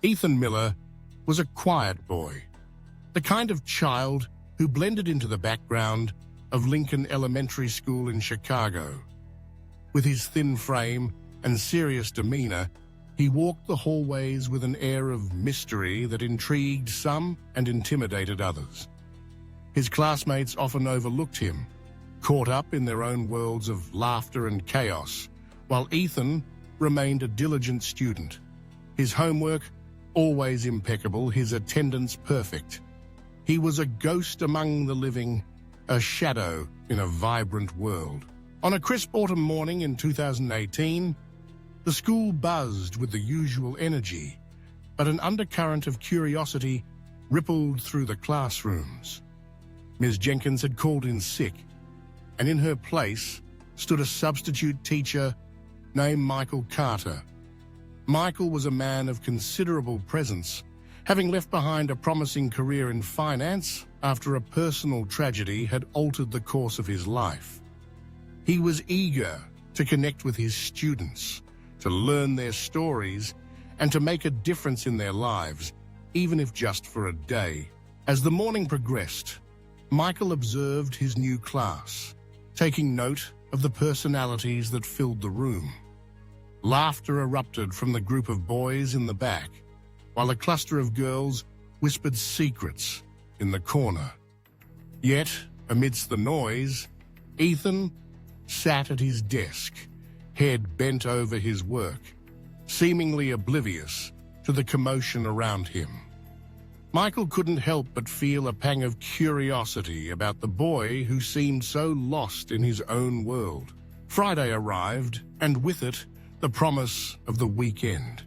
Ethan Miller was a quiet boy, the kind of child who blended into the background of Lincoln Elementary School in Chicago. With his thin frame and serious demeanor, he walked the hallways with an air of mystery that intrigued some and intimidated others. His classmates often overlooked him, caught up in their own worlds of laughter and chaos, while Ethan remained a diligent student. His homework always impeccable, his attendance perfect. He was a ghost among the living, a shadow in a vibrant world. On a crisp autumn morning in 2018, the school buzzed with the usual energy, but an undercurrent of curiosity rippled through the classrooms. Ms. Jenkins had called in sick, and in her place stood a substitute teacher named Michael Carter. Michael was a man of considerable presence, having left behind a promising career in finance after a personal tragedy had altered the course of his life. He was eager to connect with his students, to learn their stories, and to make a difference in their lives, even if just for a day. As the morning progressed, Michael observed his new class, taking note of the personalities that filled the room. Laughter erupted from the group of boys in the back, while a cluster of girls whispered secrets in the corner. Yet, amidst the noise, Ethan sat at his desk, head bent over his work, seemingly oblivious to the commotion around him. Michael couldn't help but feel a pang of curiosity about the boy who seemed so lost in his own world. Friday arrived, and with it, the promise of the weekend.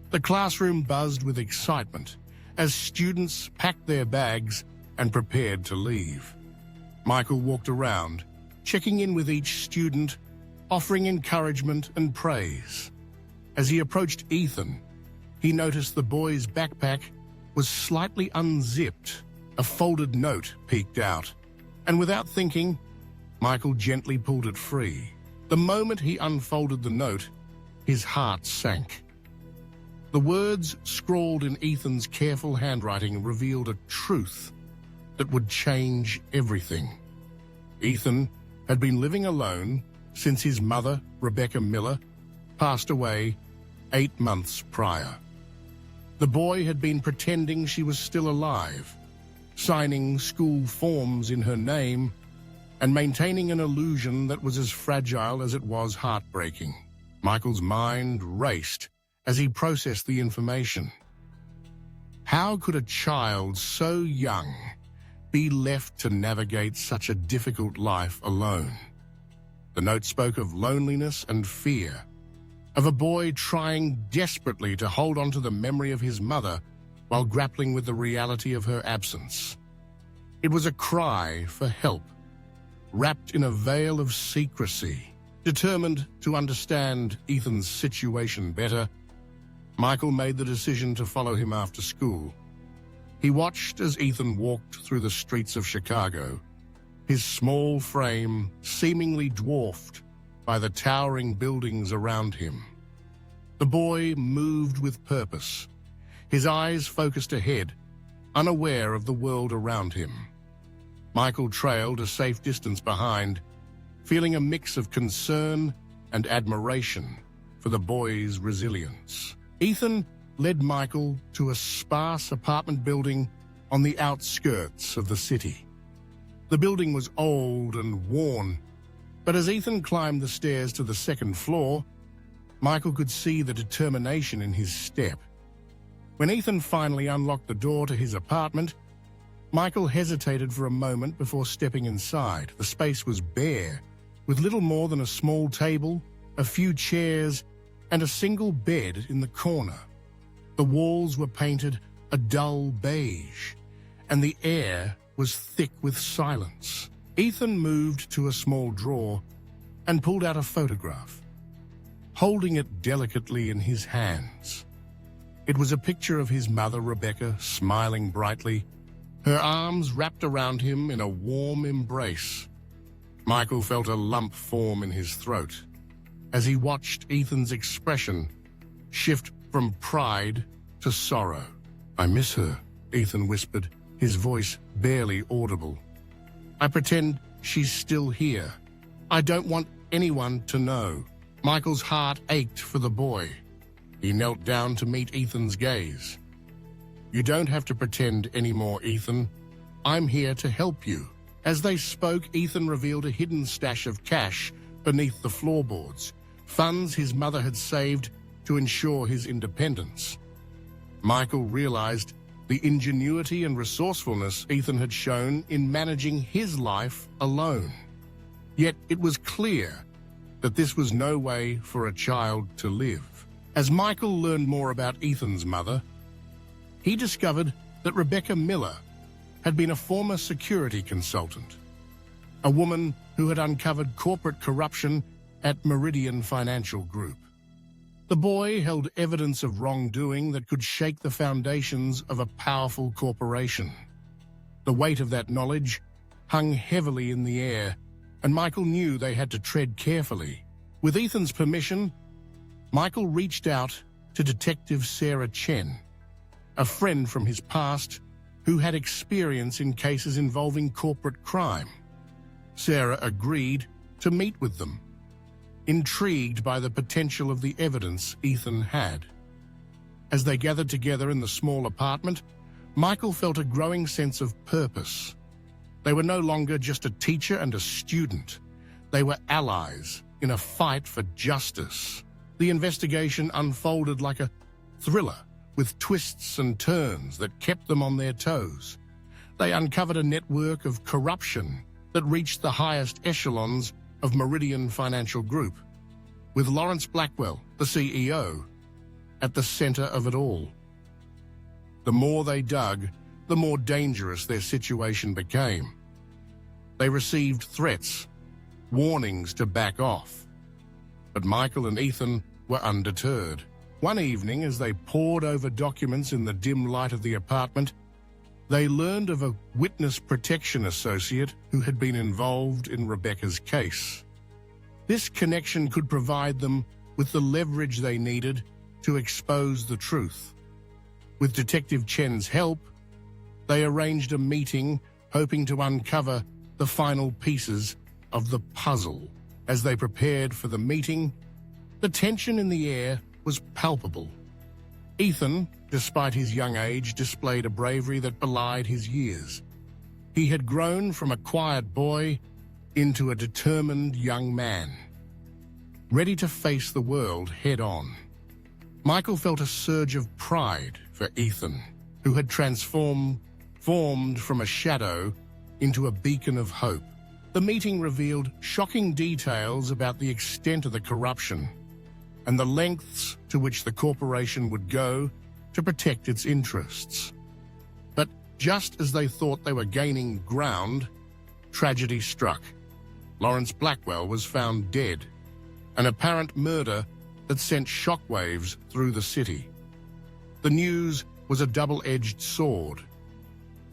The classroom buzzed with excitement as students packed their bags and prepared to leave. Michael walked around, checking in with each student, offering encouragement and praise. As he approached Ethan, he noticed the boy's backpack was slightly unzipped. A folded note peeked out, and without thinking, Michael gently pulled it free. The moment he unfolded the note, his heart sank. The words scrawled in Ethan's careful handwriting revealed a truth that would change everything. Ethan had been living alone since his mother, Rebecca Miller, passed away 8 months prior. The boy had been pretending she was still alive, signing school forms in her name, and maintaining an illusion that was as fragile as it was heartbreaking. Michael's mind raced as he processed the information. How could a child so young be left to navigate such a difficult life alone? The note spoke of loneliness and fear, of a boy trying desperately to hold on to the memory of his mother while grappling with the reality of her absence. It was a cry for help, wrapped in a veil of secrecy. Determined to understand Ethan's situation better, Michael made the decision to follow him after school. He watched as Ethan walked through the streets of Chicago, his small frame seemingly dwarfed by the towering buildings around him. The boy moved with purpose, his eyes focused ahead, unaware of the world around him. Michael trailed a safe distance behind, feeling a mix of concern and admiration for the boy's resilience. Ethan led Michael to a sparse apartment building on the outskirts of the city. The building was old and worn, but as Ethan climbed the stairs to the second floor, Michael could see the determination in his step. When Ethan finally unlocked the door to his apartment, Michael hesitated for a moment before stepping inside. The space was bare, with little more than a small table, a few chairs, and a single bed in the corner. The walls were painted a dull beige, and the air was thick with silence. Ethan moved to a small drawer and pulled out a photograph, holding it delicately in his hands. It was a picture of his mother, Rebecca, smiling brightly, her arms wrapped around him in a warm embrace. Michael felt a lump form in his throat as he watched Ethan's expression shift from pride to sorrow. "I miss her," Ethan whispered, his voice barely audible. "I pretend she's still here. I don't want anyone to know." Michael's heart ached for the boy. He knelt down to meet Ethan's gaze. "You don't have to pretend anymore, Ethan. I'm here to help you." As they spoke, Ethan revealed a hidden stash of cash beneath the floorboards, funds his mother had saved to ensure his independence. Michael realized the ingenuity and resourcefulness Ethan had shown in managing his life alone. Yet it was clear that this was no way for a child to live. As Michael learned more about Ethan's mother, he discovered that Rebecca Miller had been a former security consultant, a woman who had uncovered corporate corruption at Meridian Financial Group. The boy held evidence of wrongdoing that could shake the foundations of a powerful corporation. The weight of that knowledge hung heavily in the air, and Michael knew they had to tread carefully. With Ethan's permission, Michael reached out to Detective Sarah Chen, a friend from his past who had experience in cases involving corporate crime. Sarah agreed to meet with them, intrigued by the potential of the evidence Ethan had. As they gathered together in the small apartment, Michael felt a growing sense of purpose. They were no longer just a teacher and a student. They were allies in a fight for justice. The investigation unfolded like a thriller, with twists and turns that kept them on their toes. They uncovered a network of corruption that reached the highest echelons of Meridian Financial Group, with Lawrence Blackwell, the CEO, at the center of it all. The more they dug, the more dangerous their situation became. They received threats, warnings to back off. But Michael and Ethan were undeterred. One evening, as they pored over documents in the dim light of the apartment, they learned of a witness protection associate who had been involved in Rebecca's case. This connection could provide them with the leverage they needed to expose the truth. With Detective Chen's help, they arranged a meeting hoping to uncover the final pieces of the puzzle. As they prepared for the meeting, the tension in the air was palpable. Ethan, despite his young age, displayed a bravery that belied his years. He had grown from a quiet boy into a determined young man, ready to face the world head-on. Michael felt a surge of pride for Ethan, who had formed from a shadow into a beacon of hope. The meeting revealed shocking details about the extent of the corruption and the lengths to which the corporation would go to protect its interests. But just as they thought they were gaining ground, tragedy struck. Lawrence Blackwell was found dead, an apparent murder that sent shockwaves through the city. The news was a double-edged sword.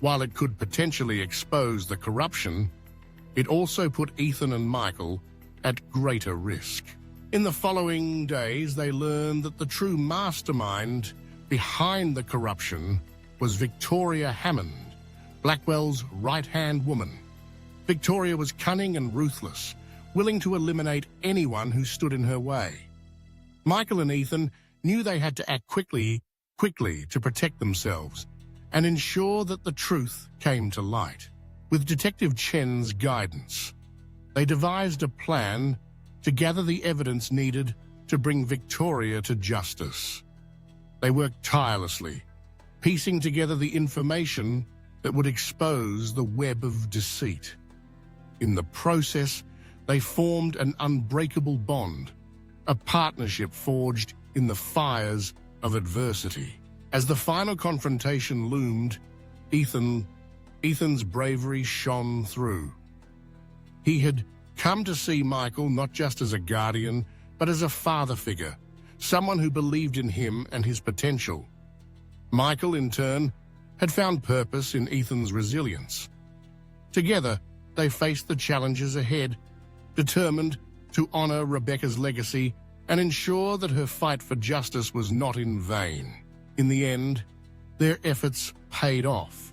While it could potentially expose the corruption, it also put Ethan and Michael at greater risk. In the following days, they learned that the true mastermind behind the corruption was Victoria Hammond, Blackwell's right-hand woman. Victoria was cunning and ruthless, willing to eliminate anyone who stood in her way. Michael and Ethan knew they had to act quickly to protect themselves and ensure that the truth came to light. With Detective Chen's guidance, they devised a plan to gather the evidence needed to bring Victoria to justice. They worked tirelessly, piecing together the information that would expose the web of deceit. In the process, they formed an unbreakable bond, a partnership forged in the fires of adversity. As the final confrontation loomed, Ethan's bravery shone through. He had come to see Michael not just as a guardian, but as a father figure, someone who believed in him and his potential. Michael, in turn, had found purpose in Ethan's resilience. Together, they faced the challenges ahead, determined to honor Rebecca's legacy and ensure that her fight for justice was not in vain. In the end, their efforts paid off.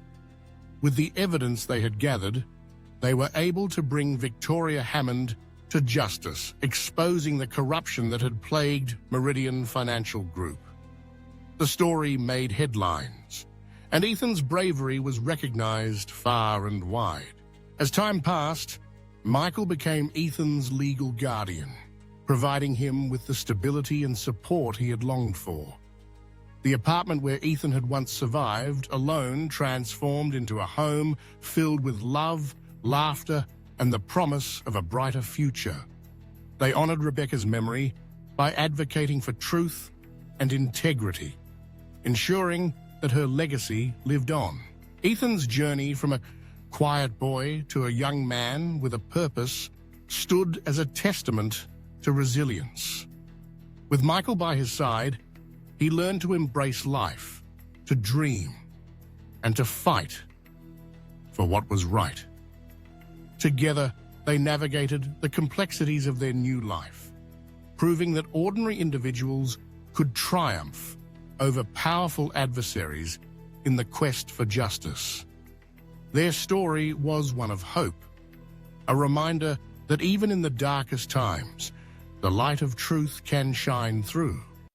With the evidence they had gathered, they were able to bring Victoria Hammond to justice, exposing the corruption that had plagued Meridian Financial Group. The story made headlines, and Ethan's bravery was recognized far and wide. As time passed, Michael became Ethan's legal guardian, providing him with the stability and support he had longed for. The apartment where Ethan had once survived alone transformed into a home filled with love, laughter, and the promise of a brighter future. They honored Rebecca's memory by advocating for truth and integrity, ensuring that her legacy lived on. Ethan's journey from a quiet boy to a young man with a purpose stood as a testament to resilience. With Michael by his side, he learned to embrace life, to dream, and to fight for what was right. Together, they navigated the complexities of their new life, proving that ordinary individuals could triumph over powerful adversaries in the quest for justice. Their story was one of hope, a reminder that even in the darkest times, the light of truth can shine through.